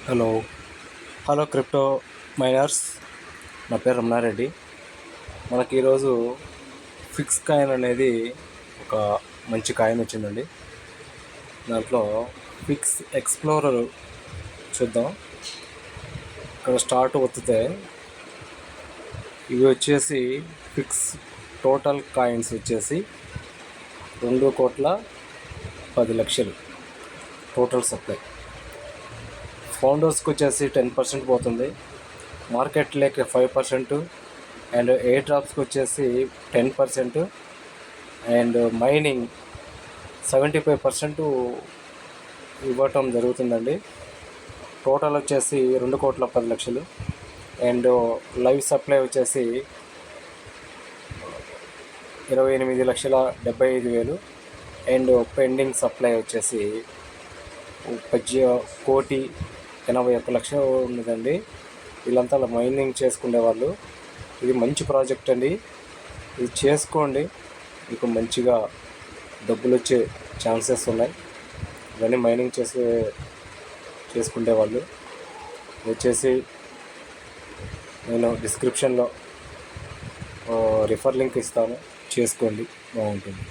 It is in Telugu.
Hello hello crypto miners. నా పేరు రమణారెడ్డి. మనకి ఈరోజు ఫిక్స్ కాయిన్ అనేది ఒక మంచి కాయిన్ వచ్చిందండి. దాంట్లో ఫిక్స్ ఎక్స్ప్లోరర్ చూద్దాం. ఇక్కడ స్టార్ట్ ఒత్తితే ఇవి వచ్చేసి ఫిక్స్ టోటల్ కాయిన్స్ వచ్చేసి 2,10,00,000 టోటల్ సప్లై. ఫౌండర్స్కి వచ్చేసి 10% పోతుంది, మార్కెట్ లేక 5%, అండ్ ఎయిర్ డ్రాప్స్కి వచ్చేసి 10%, అండ్ మైనింగ్ 75% ఇవ్వటం జరుగుతుందండి. టోటల్ వచ్చేసి 2,10,00,000. అండ్ లైవ్ సప్లై వచ్చేసి 28,75,000. అండ్ పెండింగ్ సప్లై వచ్చేసి 1,81,00,000 ఉన్నదండి. వీళ్ళంతా మైనింగ్ చేసుకునే వాళ్ళు. ఇది మంచి ప్రాజెక్ట్ అండి, ఇది చేసుకోండి, మీకు మంచిగా డబ్బులు వచ్చే ఛాన్సెస్ ఉన్నాయి. ఇవన్నీ మైనింగ్ చేసుకునే వాళ్ళు వచ్చేసి నేను డిస్క్రిప్షన్లో రిఫర్ లింక్ ఇస్తాను, చేసుకోండి, బాగుంటుంది.